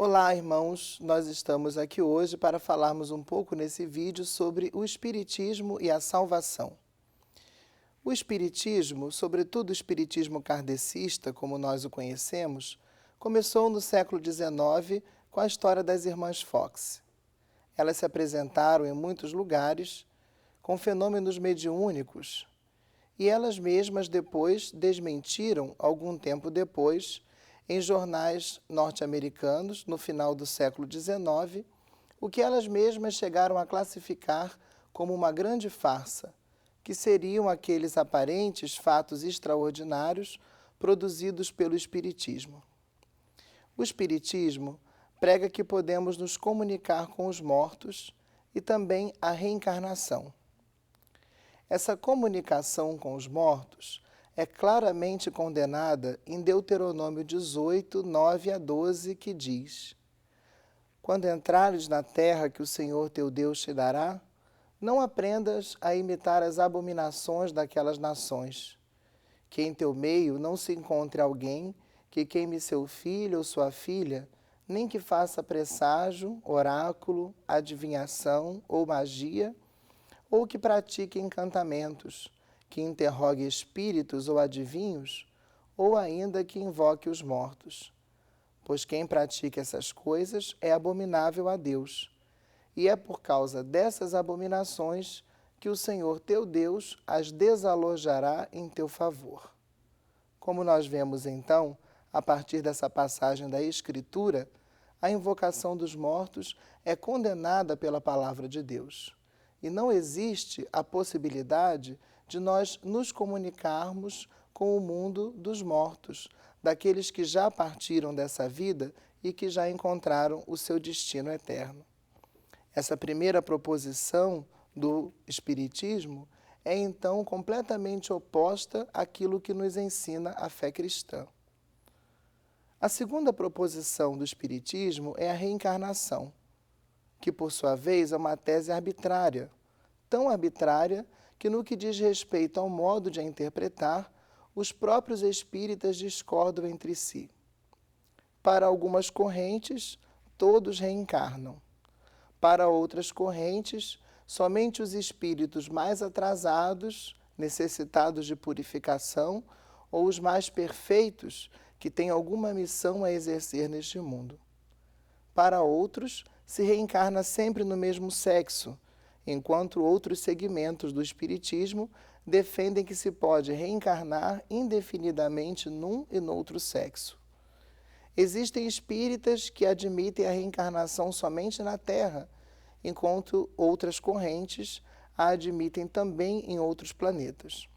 Olá, irmãos! Nós estamos aqui hoje para falarmos um pouco nesse vídeo sobre o Espiritismo e a salvação. O Espiritismo, sobretudo o Espiritismo kardecista, como nós o conhecemos, começou no século XIX com a história das Irmãs Fox. Elas se apresentaram em muitos lugares com fenômenos mediúnicos e elas mesmas depois desmentiram, algum tempo depois, em jornais norte-americanos, no final do século XIX, o que elas mesmas chegaram a classificar como uma grande farsa, que seriam aqueles aparentes fatos extraordinários produzidos pelo Espiritismo. O Espiritismo prega que podemos nos comunicar com os mortos e também a reencarnação. Essa comunicação com os mortos é claramente condenada em Deuteronômio 18, 9 a 12, que diz: Quando entrares na terra que o Senhor teu Deus te dará, não aprendas a imitar as abominações daquelas nações. Que em teu meio não se encontre alguém que queime seu filho ou sua filha, nem que faça presságio, oráculo, adivinhação ou magia, ou que pratique encantamentos, que interrogue espíritos ou adivinhos, ou ainda que invoque os mortos. Pois quem pratica essas coisas é abominável a Deus, e é por causa dessas abominações que o Senhor teu Deus as desalojará em teu favor. Como nós vemos então, a partir dessa passagem da Escritura, a invocação dos mortos é condenada pela palavra de Deus. E não existe a possibilidade de nós nos comunicarmos com o mundo dos mortos, daqueles que já partiram dessa vida e que já encontraram o seu destino eterno. Essa primeira proposição do Espiritismo é então completamente oposta àquilo que nos ensina a fé cristã. A segunda proposição do Espiritismo é a reencarnação, que por sua vez é uma tese arbitrária, tão arbitrária que no que diz respeito ao modo de a interpretar, os próprios espíritas discordam entre si. Para algumas correntes, todos reencarnam. Para outras correntes, somente os espíritos mais atrasados, necessitados de purificação, ou os mais perfeitos, que têm alguma missão a exercer neste mundo. Para outros, se reencarna sempre no mesmo sexo, enquanto outros segmentos do Espiritismo defendem que se pode reencarnar indefinidamente num e noutro sexo. Existem espíritas que admitem a reencarnação somente na Terra, enquanto outras correntes a admitem também em outros planetas.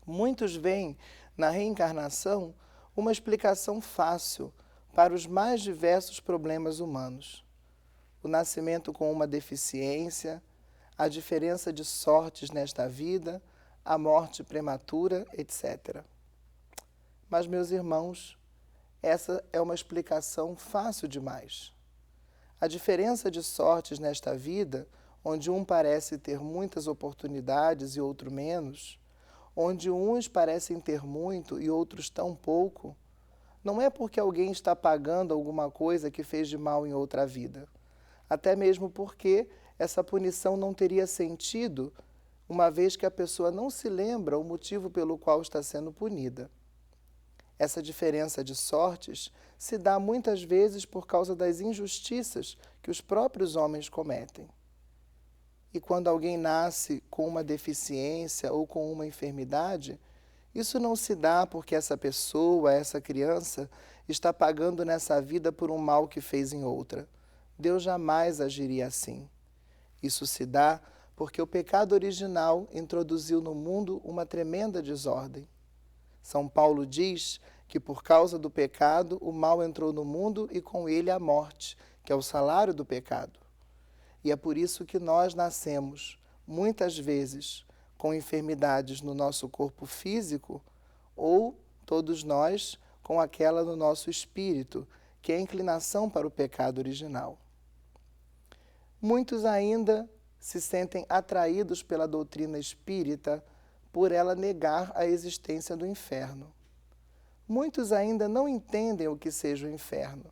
Muitos veem na reencarnação uma explicação fácil para os mais diversos problemas humanos. O nascimento com uma deficiência, a diferença de sortes nesta vida, a morte prematura, etc. Mas, meus irmãos, essa é uma explicação fácil demais. A diferença de sortes nesta vida, onde um parece ter muitas oportunidades e outro menos, onde uns parecem ter muito e outros tão pouco, não é porque alguém está pagando alguma coisa que fez de mal em outra vida. Até mesmo porque essa punição não teria sentido, uma vez que a pessoa não se lembra o motivo pelo qual está sendo punida. Essa diferença de sortes se dá muitas vezes por causa das injustiças que os próprios homens cometem. E quando alguém nasce com uma deficiência ou com uma enfermidade, isso não se dá porque essa pessoa, essa criança, está pagando nessa vida por um mal que fez em outra. Deus jamais agiria assim. Isso se dá porque o pecado original introduziu no mundo uma tremenda desordem. São Paulo diz que por causa do pecado o mal entrou no mundo e com ele a morte, que é o salário do pecado. E é por isso que nós nascemos, muitas vezes, com enfermidades no nosso corpo físico ou, todos nós, com aquela no nosso espírito, que é a inclinação para o pecado original. Muitos ainda se sentem atraídos pela doutrina espírita por ela negar a existência do inferno. Muitos ainda não entendem o que seja o inferno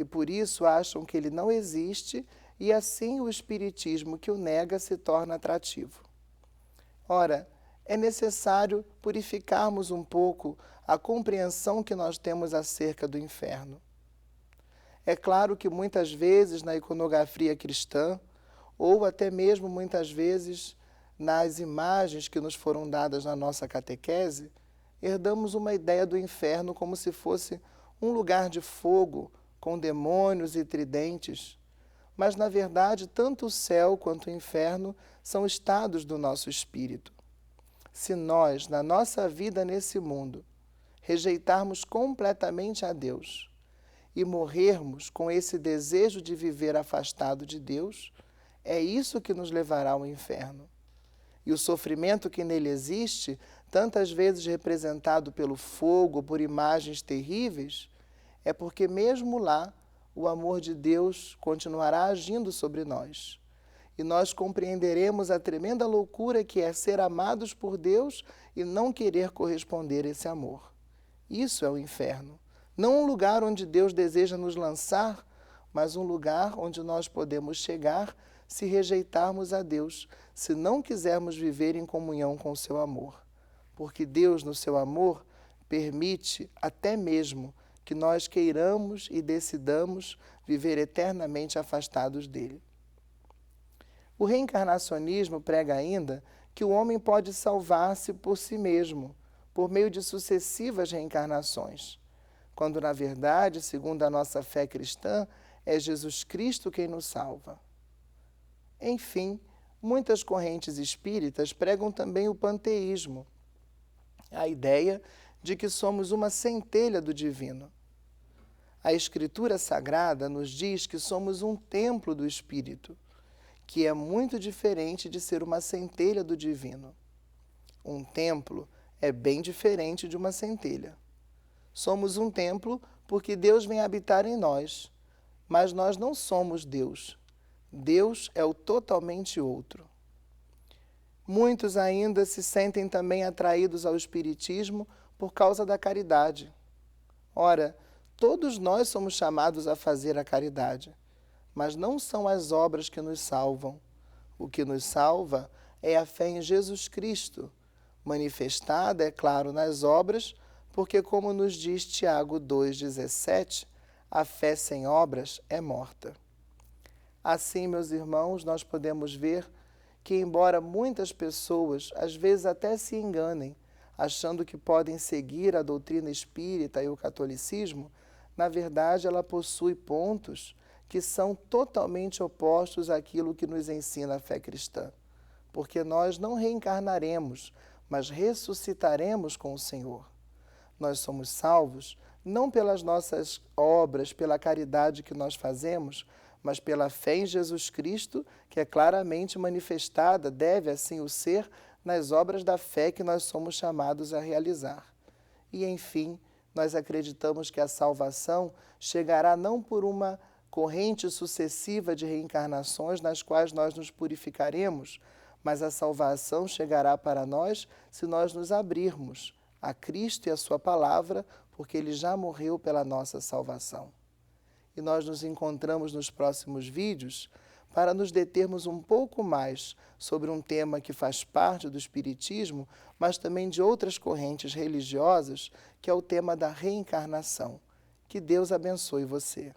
e por isso acham que ele não existe e assim o espiritismo que o nega se torna atrativo. Ora, é necessário purificarmos um pouco a compreensão que nós temos acerca do inferno. É claro que muitas vezes na iconografia cristã, ou até mesmo muitas vezes nas imagens que nos foram dadas na nossa catequese, herdamos uma ideia do inferno como se fosse um lugar de fogo, com demônios e tridentes. Mas, na verdade, tanto o céu quanto o inferno são estados do nosso espírito. Se nós, na nossa vida nesse mundo, rejeitarmos completamente a Deus e morrermos com esse desejo de viver afastado de Deus, é isso que nos levará ao inferno. E o sofrimento que nele existe, tantas vezes representado pelo fogo, por imagens terríveis, é porque mesmo lá o amor de Deus continuará agindo sobre nós. E nós compreenderemos a tremenda loucura que é ser amados por Deus e não querer corresponder a esse amor. Isso é o inferno. Não um lugar onde Deus deseja nos lançar, mas um lugar onde nós podemos chegar se rejeitarmos a Deus, se não quisermos viver em comunhão com o seu amor. Porque Deus, no seu amor, permite até mesmo que nós queiramos e decidamos viver eternamente afastados dele. O reencarnacionismo prega ainda que o homem pode salvar-se por si mesmo, por meio de sucessivas reencarnações, quando, na verdade, segundo a nossa fé cristã, é Jesus Cristo quem nos salva. Enfim, muitas correntes espíritas pregam também o panteísmo, a ideia de que somos uma centelha do divino. A Escritura Sagrada nos diz que somos um templo do Espírito, que é muito diferente de ser uma centelha do divino. Um templo é bem diferente de uma centelha. Somos um templo porque Deus vem habitar em nós, mas nós não somos Deus. Deus é o totalmente outro. Muitos ainda se sentem também atraídos ao Espiritismo por causa da caridade. Ora, todos nós somos chamados a fazer a caridade, mas não são as obras que nos salvam. O que nos salva é a fé em Jesus Cristo, manifestada, é claro, nas obras, porque, como nos diz Tiago 2,17, a fé sem obras é morta. Assim, meus irmãos, nós podemos ver que, embora muitas pessoas às vezes até se enganem, achando que podem seguir a doutrina espírita e o catolicismo, na verdade ela possui pontos que são totalmente opostos àquilo que nos ensina a fé cristã. Porque nós não reencarnaremos, mas ressuscitaremos com o Senhor. Nós somos salvos não pelas nossas obras, pela caridade que nós fazemos, mas pela fé em Jesus Cristo, que é claramente manifestada, deve assim o ser, nas obras da fé que nós somos chamados a realizar. E, enfim, nós acreditamos que a salvação chegará não por uma corrente sucessiva de reencarnações nas quais nós nos purificaremos, mas a salvação chegará para nós se nós nos abrirmos a Cristo e a sua palavra, porque Ele já morreu pela nossa salvação. E nós nos encontramos nos próximos vídeos para nos determos um pouco mais sobre um tema que faz parte do Espiritismo, mas também de outras correntes religiosas, que é o tema da reencarnação. Que Deus abençoe você.